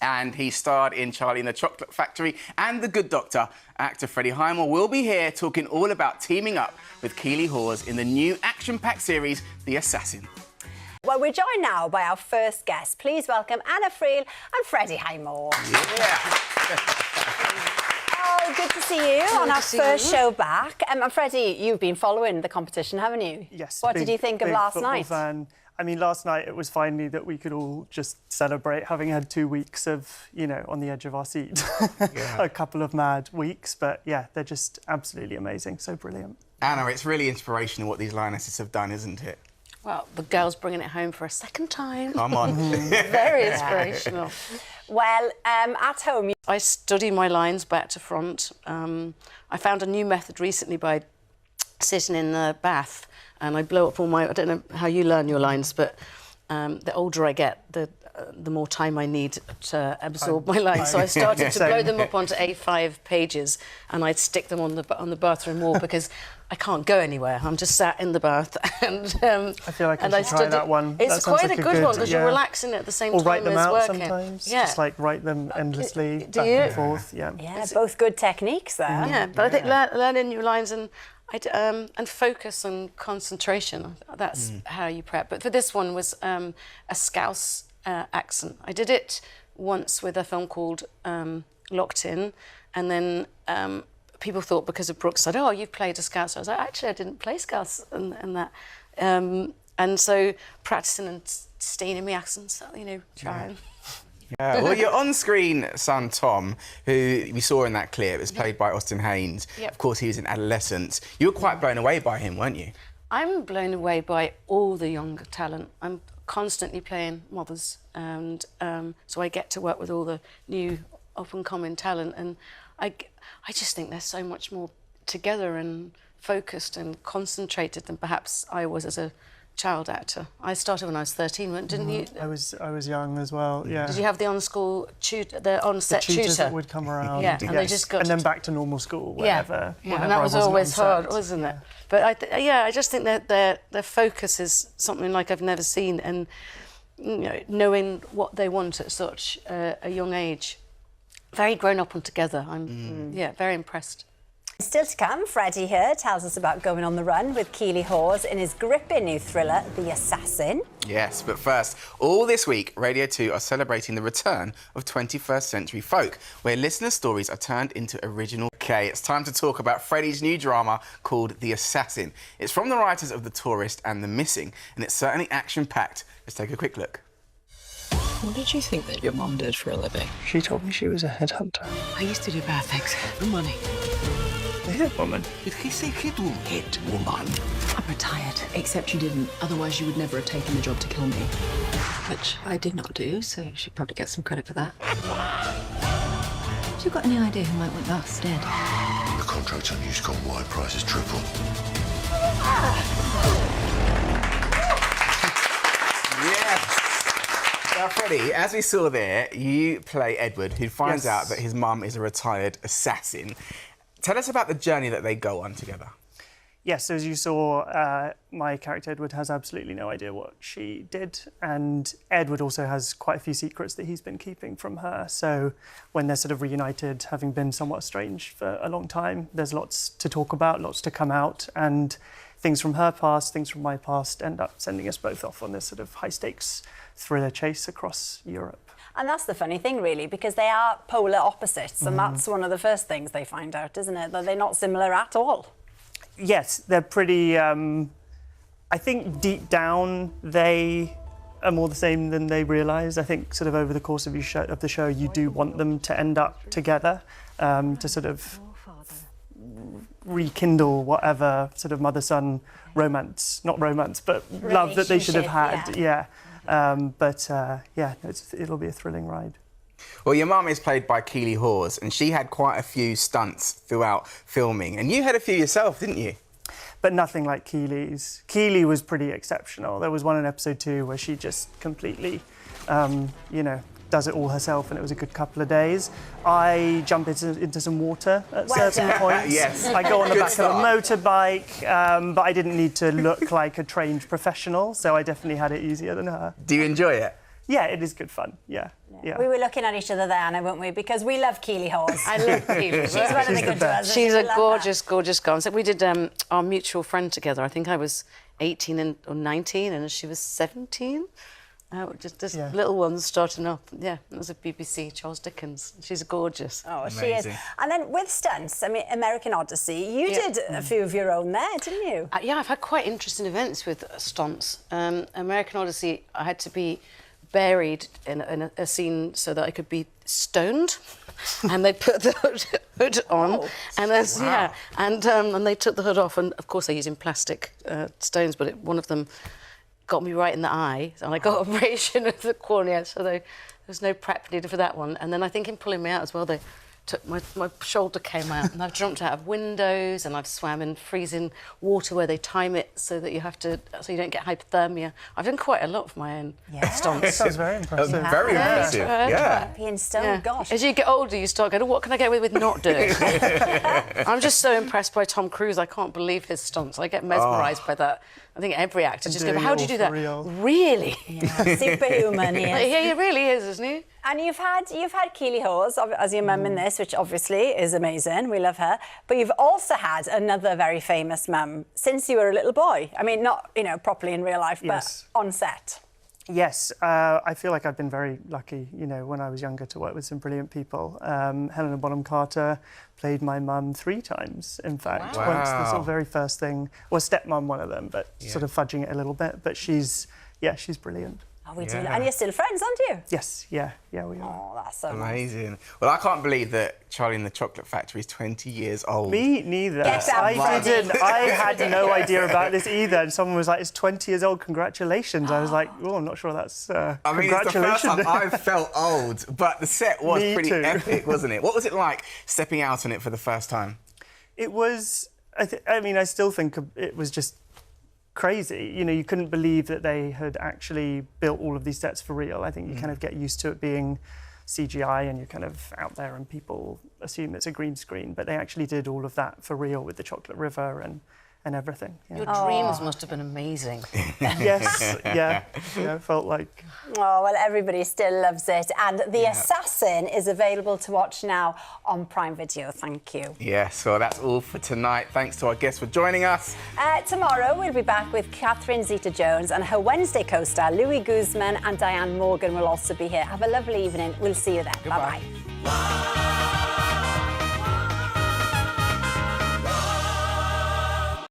and he starred in Charlie and the Chocolate Factory and The Good Doctor. Actor Freddie Highmore will be here talking all about teaming up with Keeley Hawes in the new action-packed series, The Assassin. Well, we're joined now by our first guest. Please welcome Anna Friel and Freddie Highmore. Yeah. Oh, good to see you on our first show back. And Freddie, you've been following the competition, haven't you? Yes. What did you think of last night? Fan. I mean, last night it was finally that we could all just celebrate having had 2 weeks of, you know, on the edge of our seat. A couple of mad weeks, but yeah, they're just absolutely amazing, so brilliant. Anna, it's really inspirational what these Lionesses have done, isn't it? Well, the girls bringing it home for a second time. Come on. Very inspirational. Well, at home... I study my lines back to front. I found a new method recently by sitting in the bath and I blow up all my... I don't know how you learn your lines, but the older I get, the more time I need to absorb my lines. So I started to blow them up onto A5 pages and I'd stick them on the bathroom wall because I can't go anywhere. I'm just sat in the bath and I feel like I should try that one. It's quite a good one because you're relaxing at the same time as working. Or write them out sometimes. Yeah. Just like write them endlessly back and forth. Yeah, both good techniques there. Yeah, but I think learning new lines and focus and concentration, that's how you prep. But for this one was a Scouse accent. I did it once with a film called Locked In, and then people thought because of Brooks said, "Oh, you've played a Scouse." I was like, "Actually, I didn't play Scouse," and that. And so practicing and staining my accents, you know, trying. Yeah, well, your on-screen son, Tom, who we saw in that clip, is played by Austin Haynes. Yep. Of course, he was in adolescence. You were quite blown away by him, weren't you? I'm blown away by all the younger talent. I'm constantly playing mothers, and so I get to work with all the new up-and-coming talent, and I just think they're so much more together and focused and concentrated than perhaps I was as a child actor. I started when I was 13, didn't you? I was young as well, yeah. Did you have the on-school tutor, the on-set tutor? Tutors that would come around, yeah, and they just got and then back to normal school, whenever. Yeah, and that was always hard, wasn't it? But I just think that their focus is something like I've never seen, and you know, knowing what they want at such a young age, very grown up and together. I'm very impressed. Still to come, Freddie here tells us about going on the run with Keeley Hawes in his gripping new thriller, The Assassin. Yes, but first, all this week, Radio 2 are celebrating the return of 21st Century Folk, where listener stories are turned into original. OK, it's time to talk about Freddie's new drama called The Assassin. It's from the writers of The Tourist and The Missing, and it's certainly action-packed. Let's take a quick look. What did you think that your mum did for a living? She told me she was a headhunter. I used to do bad things for money. A hit woman? Did he say hit woman? Hit woman. I'm retired. Except you didn't. Otherwise, you would never have taken the job to kill me. Which I did not do, so you should probably get some credit for that. Have you got any idea who might want us dead? The contract on you's gone wide, price is triple. Yes! Now, Freddie, as we saw there, you play Edward, who finds out that his mum is a retired assassin. Tell us about the journey that they go on together. Yes, as you saw, my character Edward has absolutely no idea what she did, and Edward also has quite a few secrets that he's been keeping from her. So when they're sort of reunited, having been somewhat estranged for a long time, there's lots to talk about, lots to come out, and things from her past, things from my past end up sending us both off on this sort of high-stakes thriller chase across Europe. And that's the funny thing, really, because they are polar opposites, and that's one of the first things they find out, isn't it? That they're not similar at all. Yes, they're pretty... I think deep down they are more the same than they realise. I think sort of over the course of the show, you do want them to end up together, to sort of rekindle whatever sort of mother-son romance, not romance, but love that they should have had. Yeah. It'll be a thrilling ride. Well, your mum is played by Keeley Hawes, and she had quite a few stunts throughout filming. And you had a few yourself, didn't you? But nothing like Keeley's. Keeley was pretty exceptional. There was one in episode 2 where she just completely, you know, does it all herself, and it was a good couple of days. I jump into some water at certain points. Yes. I go on the back of a motorbike, but I didn't need to look like a trained professional, so I definitely had it easier than her. Do you enjoy it? Yeah, it is good fun, yeah. Yeah. We were looking at each other there, Anna, weren't we? Because we love Keely Hawes. I love Keely. She's one of the good ones. She's a gorgeous, gorgeous girl. So we did our mutual friend together. I think I was 18 or 19 and she was 17. Just little ones starting up. Yeah, it was a BBC, Charles Dickens. She's gorgeous. Oh, she is. And then with stunts, I mean, American Odyssey, you did a few of your own there, didn't you? Yeah, I've had quite interesting events with stunts. American Odyssey, I had to be buried in a scene so that I could be stoned, and they put the hood on, and and they took the hood off, and of course they're using plastic stones, but one of them got me right in the eye, and I got abrasion of the cornea, so there's no prep needed for that one. And then I think in pulling me out as well, they took my shoulder came out, and I've jumped out of windows, and I've swam in freezing water where they time it so that you don't get hypothermia. I've done quite a lot for my own stunts. That was very impressive. Very impressive. Yeah. Being stoned, gosh. As you get older, you start going, oh, what can I get away with not doing? I'm just so impressed by Tom Cruise. I can't believe his stunts. I get mesmerised by that. I think every actor just goes, how do you do that? Really? Yeah, superhuman, he is. Yeah, he really is, isn't he? And you've had Keely Hawes as your mum in this, which obviously is amazing. We love her. But you've also had another very famous mum since you were a little boy. I mean, not properly in real life, but on set. Yes, I feel like I've been very lucky, when I was younger to work with some brilliant people. Helena Bonham Carter played my mum 3 times, in fact. Wow. Once the sort of very first thing, well, stepmum one of them, but sort of fudging it a little bit. But she's brilliant. Oh, we do. And you're still friends, aren't you? Yes, yeah, we are. Oh, that's so amazing. nice. Well, I can't believe that Charlie and the Chocolate Factory is 20 years old. Me neither. Get out, I buddy. didn't. I had no idea about this either. And someone was like, "It's 20 years old. Congratulations!" I was like, "Oh, I'm not sure that's I mean, it's the first time I've felt old, but the set was pretty epic, wasn't it? What was it like stepping out on it for the first time? It was. I still think it was just crazy. You couldn't believe that they had actually built all of these sets for real. I think you kind of get used to it being CGI and you're kind of out there and people assume it's a green screen, but they actually did all of that for real with the Chocolate River and everything. Yeah. Your dreams must have been amazing. Yes, yeah, it felt like... Oh, well, everybody still loves it. And The Assassin is available to watch now on Prime Video. Thank you. Yes, well, that's all for tonight. Thanks to our guests for joining us. Tomorrow, we'll be back with Catherine Zeta-Jones and her Wednesday co-star, Louis Guzman, and Diane Morgan will also be here. Have a lovely evening. We'll see you then. Goodbye. Bye-bye.